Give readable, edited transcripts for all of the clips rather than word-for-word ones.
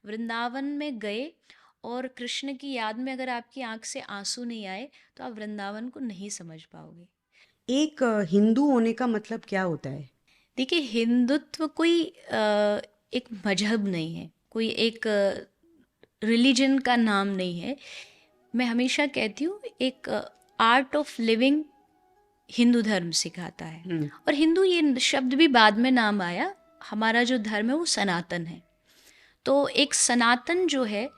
वृंदावन में गए और कृष्ण की याद में अगर आपकी आंख से आंसू नहीं आए तो आप वृंदावन को नहीं समझ पाओगे। एक हिंदू होने का मतलब क्या होता है? देखिए, हिंदुत्व कोई एक मजहब नहीं है, कोई एक रिलीजन का नाम नहीं है। मैं हमेशा कहती हूँ एक आर्ट ऑफ लिविंग हिंदू धर्म सिखाता है। हम्म। और हिंदू ये शब्द भी बाद में नाम आया। हमारा जो धर्म है वो सनातन है। तो एक सनातन जो है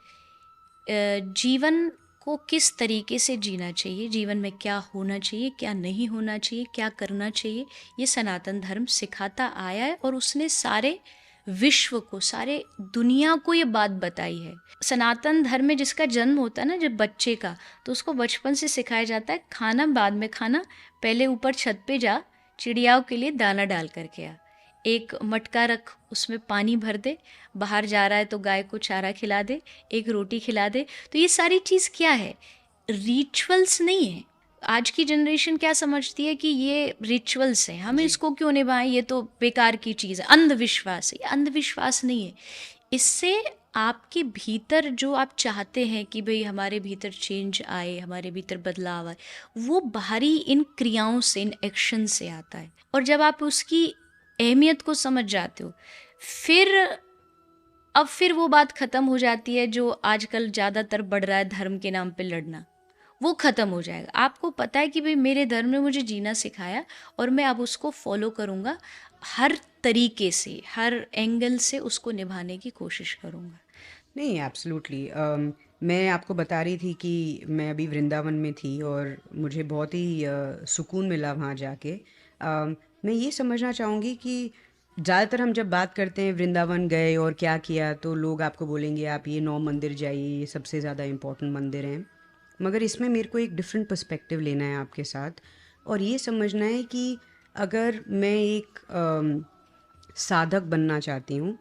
जीवन को किस तरीके से जीना चाहिए, जीवन में क्या होना चाहिए, क्या नहीं होना चाहिए, क्या करना चाहिए, ये सनातन धर्म सिखाता आया है। और उसने सारे विश्व को, सारे दुनिया को ये बात बताई है। सनातन धर्म में जिसका जन्म होता है ना जब बच्चे का, तो उसको बचपन से सिखाया जाता है खाना बाद में खाना, पहले ऊपर छत पे जा, चिड़ियाओं के लिए दाना डाल करके आ, एक मटका रख, उसमें पानी भर दे, बाहर जा रहा है तो गाय को चारा खिला दे, एक रोटी खिला दे। तो ये सारी चीज़ क्या है? रिचुअल्स नहीं है। आज की जनरेशन क्या समझती है कि ये रिचुअल्स हैं, हमें जी। इसको क्यों निभाएं, ये तो बेकार की चीज़ है, अंधविश्वास है। ये अंधविश्वास नहीं है। इससे आपके भीतर जो आप चाहते हैं कि भाई हमारे भीतर चेंज आए, हमारे भीतर बदलाव आए, वो बाहरी इन क्रियाओं से, इन एक्शन से आता है। और जब आप उसकी अहमियत को समझ जाते हो, फिर फिर वो बात ख़त्म हो जाती है जो आजकल ज़्यादातर बढ़ रहा है, धर्म के नाम पे लड़ना। वो ख़त्म हो जाएगा। आपको पता है कि भाई मेरे धर्म ने मुझे जीना सिखाया और मैं अब उसको फॉलो करूँगा, हर तरीके से, हर एंगल से उसको निभाने की कोशिश करूँगा। नहीं, एब्सोल्युटली। मैं आपको बता रही थी कि मैं अभी वृंदावन में थी और मुझे बहुत ही सुकून मिला वहाँ जाके। मैं ये समझना चाहूँगी कि ज़्यादातर हम जब बात करते हैं वृंदावन गए और क्या किया, तो लोग आपको बोलेंगे आप ये 9 मंदिर जाइए, ये सबसे ज़्यादा इम्पोर्टेंट मंदिर हैं। मगर इसमें मेरे को एक डिफरेंट पर्सपेक्टिव लेना है आपके साथ, और ये समझना है कि अगर मैं एक साधक बनना चाहती हूँ,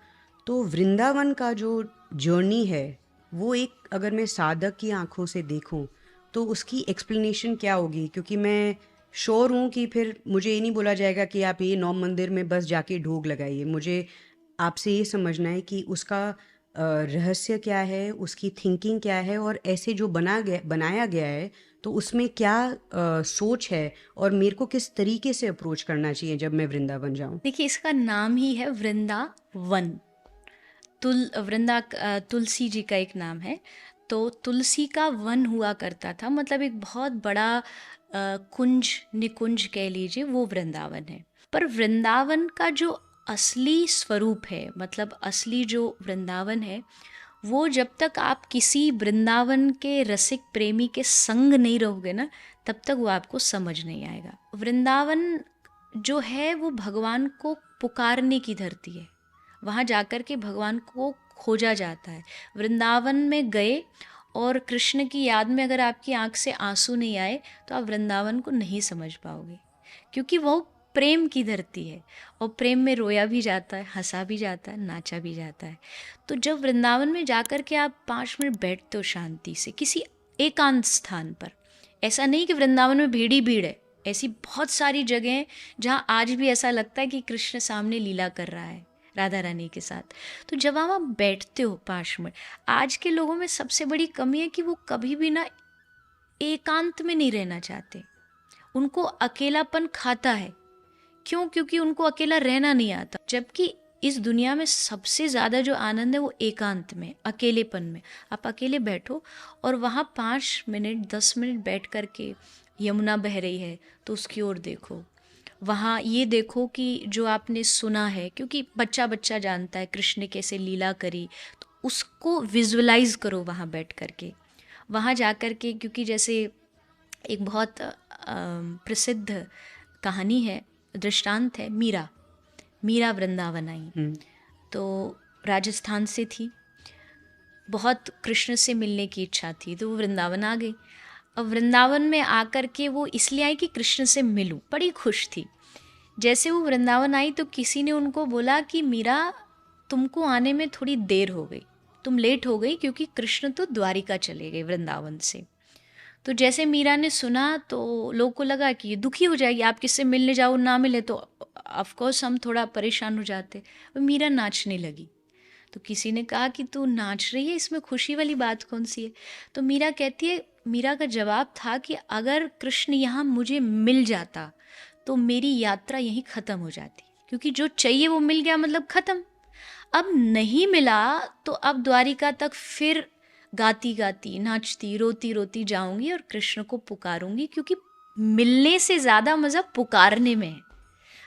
तो वृंदावन का जो जर्नी है, वो एक अगर मैं साधक की आंखों से देखूं तो उसकी एक्सप्लेनेशन क्या होगी? क्योंकि मैं श्योर हूँ कि फिर मुझे ये नहीं बोला जाएगा कि आप ये 9 मंदिर में बस जाके ढोग लगाइए। मुझे आपसे ये समझना है कि उसका रहस्य क्या है, उसकी थिंकिंग क्या है, और ऐसे जो बनाया गया है तो उसमें क्या सोच है, और मेरे को किस तरीके से अप्रोच करना चाहिए जब मैं वृंदावन जाऊं। देखिए, इसका नाम ही है वृंदावन। तुलसी जी का एक नाम है। तो तुलसी का वन हुआ करता था, मतलब एक बहुत बड़ा कुंज, निकुंज कह लीजिए, वो वृंदावन है। पर वृंदावन का जो असली स्वरूप है, मतलब असली जो वृंदावन है, वो जब तक आप किसी वृंदावन के रसिक प्रेमी के संग नहीं रहोगे ना, तब तक वो आपको समझ नहीं आएगा। वृंदावन जो है वो भगवान को पुकारने की धरती है। वहाँ जाकर के भगवान को खोजा जाता है। वृंदावन में गए और कृष्ण की याद में अगर आपकी आंख से आंसू नहीं आए तो आप वृंदावन को नहीं समझ पाओगे, क्योंकि वो प्रेम की धरती है। और प्रेम में रोया भी जाता है, हंसा भी जाता है, नाचा भी जाता है। तो जब वृंदावन में जाकर के आप 5 मिनट बैठते हो शांति से किसी एकांत स्थान पर, ऐसा नहीं कि वृंदावन में भीड़ ही भीड़ है, ऐसी बहुत सारी जगह हैं जहाँ आज भी ऐसा लगता है कि कृष्ण सामने लीला कर रहा है राधा रानी के साथ। तो जब आप बैठते हो 5 मिनट, आज के लोगों में सबसे बड़ी कमी है कि वो कभी भी ना एकांत में नहीं रहना चाहते। उनको अकेलापन खाता है। क्यों? क्योंकि उनको अकेला रहना नहीं आता। जबकि इस दुनिया में सबसे ज़्यादा जो आनंद है वो एकांत में, अकेलेपन में। आप अकेले बैठो और वहाँ 5 मिनट 10 मिनट बैठ कर के, यमुना बह रही है तो उसकी ओर देखो। वहाँ ये देखो कि जो आपने सुना है, क्योंकि बच्चा बच्चा जानता है कृष्ण ने कैसे लीला करी, तो उसको विजुअलाइज करो वहाँ बैठ कर के। वहाँ जा कर के, क्योंकि जैसे एक बहुत प्रसिद्ध कहानी है, दृष्टांत है, मीरा। मीरा वृंदावन आई हम्म। तो राजस्थान से थी, बहुत कृष्ण से मिलने की इच्छा थी, तो वो वृंदावन आ गई। अब वृंदावन में आकर के वो इसलिए आई कि कृष्ण से मिलूं, बड़ी खुश थी। जैसे वो वृंदावन आई तो किसी ने उनको बोला कि मीरा, तुमको आने में थोड़ी देर हो गई, तुम लेट हो गई, क्योंकि कृष्ण तो द्वारिका चले गए वृंदावन से। तो जैसे मीरा ने सुना तो लोगों को लगा कि ये दुखी हो जाएगी, आप किससे मिलने जाओ ना मिले तो ऑफ कोर्स हम थोड़ा परेशान हो जाते। वो मीरा नाचने लगी। तो किसी ने कहा कि तू नाच रही है, इसमें खुशी वाली बात कौन सी है? तो मीरा कहती है, मीरा का जवाब था कि अगर कृष्ण यहाँ मुझे मिल जाता तो मेरी यात्रा यहीं ख़त्म हो जाती, क्योंकि जो चाहिए वो मिल गया, मतलब ख़त्म। अब नहीं मिला तो अब द्वारिका तक फिर गाती गाती, नाचती, रोती रोती जाऊंगी और कृष्ण को पुकारूंगी, क्योंकि मिलने से ज़्यादा मज़ा पुकारने में है।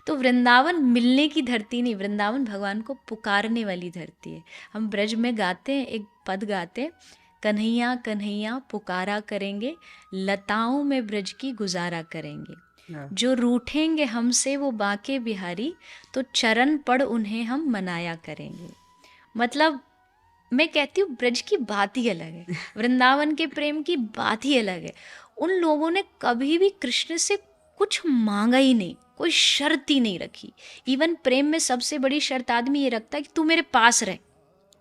तो वृंदावन मिलने की धरती नहीं, वृंदावन भगवान को पुकारने वाली धरती है। हम ब्रज में गाते हैं, एक पद गाते हैं, कन्हैया कन्हैया पुकारा करेंगे, लताओं में ब्रज की गुजारा करेंगे, हाँ। जो रूठेंगे हमसे वो बांके बिहारी, तो चरण पड़ उन्हें हम मनाया करेंगे। मतलब मैं कहती हूँ ब्रज की बात ही अलग है, वृंदावन के प्रेम की बात ही अलग है। उन लोगों ने कभी भी कृष्ण से कुछ मांगा ही नहीं, कोई शर्त ही नहीं रखी। इवन प्रेम में सबसे बड़ी शर्त आदमी ये रखता है कि तू मेरे पास रह,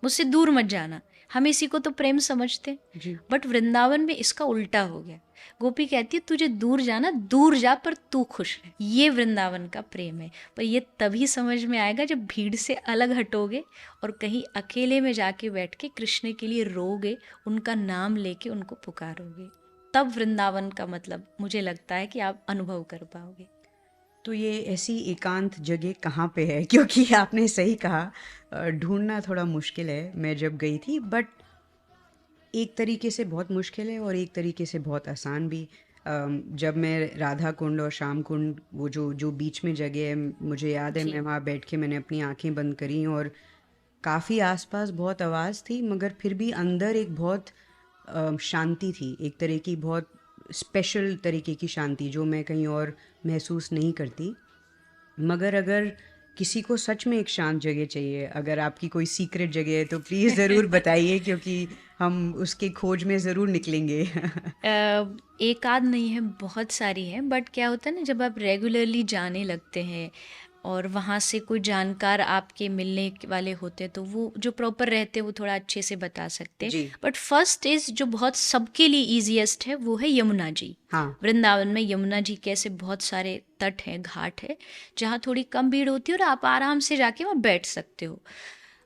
मुझसे दूर मत जाना। हम इसी को तो प्रेम समझते हैं, जी। बट वृंदावन में इसका उल्टा हो गया। गोपी कहती है तुझे दूर जाना, दूर जा पर तू खुश रह। ये वृंदावन का प्रेम है। पर ये तभी समझ में आएगा जब भीड़ से अलग हटोगे और कहीं अकेले में जाके बैठ के कृष्ण के लिए रोगे, उनका नाम लेके उनको पुकारोगे, तब वृंदावन का मतलब मुझे लगता है कि आप अनुभव कर पाओगे। तो ये ऐसी एकांत जगह कहाँ पे है? क्योंकि आपने सही कहा, ढूंढना थोड़ा मुश्किल है। मैं जब गई थी, बट एक तरीके से बहुत मुश्किल है और एक तरीके से बहुत आसान भी। जब मैं राधा कुंड और श्याम कुंड, वो जो जो बीच में जगह है, मुझे याद है जी मैं वहाँ बैठ के मैंने अपनी आंखें बंद करी और काफ़ी आसपास बहुत आवाज़ थी, मगर फिर भी अंदर एक बहुत शांति थी, एक तरह की बहुत स्पेशल तरीके की शांति जो मैं कहीं और महसूस नहीं करती। मगर अगर किसी को सच में एक शांत जगह चाहिए, अगर आपकी कोई सीक्रेट जगह है तो प्लीज़ ज़रूर बताइए, क्योंकि हम उसके खोज में ज़रूर निकलेंगे। एक आध नहीं है, बहुत सारी हैं। बट क्या होता है ना, जब आप रेगुलरली जाने लगते हैं और वहाँ से कोई जानकार आपके मिलने वाले होते हैं, तो वो जो प्रॉपर रहते हैं वो थोड़ा अच्छे से बता सकते हैं। जी। बट फर्स्ट इज़ जो बहुत सबके लिए ईजीएस्ट है, वो है यमुना जी। हाँ। वृंदावन में यमुना जी के ऐसे बहुत सारे तट हैं, घाट है, जहाँ थोड़ी कम भीड़ होती है और आप आराम से जाके वहाँ बैठ सकते हो।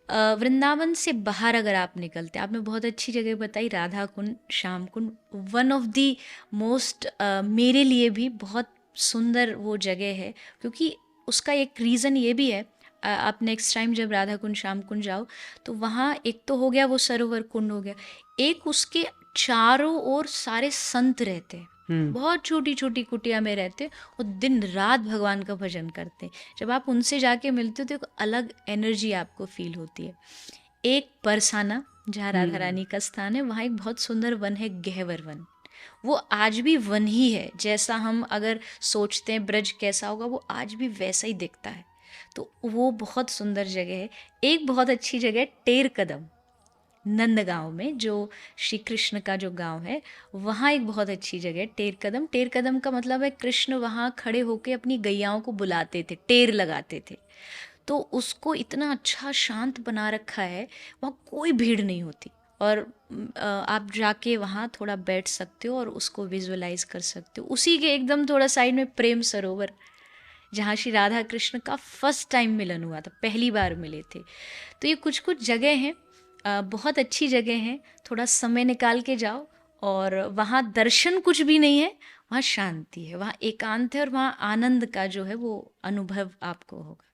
वृंदावन से बाहर अगर आप निकलते हैं, आपने बहुत अच्छी जगह बताई, राधा कुंड, श्याम कुंड, वन ऑफ द मोस्ट, मेरे लिए भी बहुत सुंदर वो जगह है। क्योंकि उसका एक रीज़न ये भी है, आप नेक्स्ट टाइम जब राधा कुंड श्याम कुंड जाओ तो वहाँ एक तो हो गया वो सरोवर कुंड हो गया, एक उसके चारों ओर सारे संत रहते हैं, हम्म। बहुत छोटी छोटी कुटिया में रहते हैं और दिन रात भगवान का भजन करते हैं। जब आप उनसे जाके मिलते हो तो एक अलग एनर्जी आपको फील होती है। एक बरसाना जहाँ राधा रानी का स्थान है, वहाँ एक बहुत सुंदर वन है, गहवर वन। वो आज भी वन ही है, जैसा हम अगर सोचते हैं ब्रज कैसा होगा, वो आज भी वैसा ही दिखता है। तो वो बहुत सुंदर जगह है। एक बहुत अच्छी जगह है टेर कदम, नंदगांव में, जो श्री कृष्ण का जो गांव है, वहाँ एक बहुत अच्छी जगह है टेर कदम। टेर कदम का मतलब है कृष्ण वहाँ खड़े होके अपनी गैयाओं को बुलाते थे, टेर लगाते थे। तो उसको इतना अच्छा शांत बना रखा है, वहाँ कोई भीड़ नहीं होती और आप जाके वहाँ थोड़ा बैठ सकते हो और उसको विजुअलाइज कर सकते हो। उसी के एकदम थोड़ा साइड में प्रेम सरोवर, जहाँ श्री राधा कृष्ण का फर्स्ट टाइम मिलन हुआ था, पहली बार मिले थे। तो ये कुछ कुछ जगह हैं, बहुत अच्छी जगह हैं। थोड़ा समय निकाल के जाओ और वहाँ दर्शन कुछ भी नहीं है, वहाँ शांति है, वहाँ एकांत है और वहाँ आनंद का जो है वो अनुभव आपको होगा।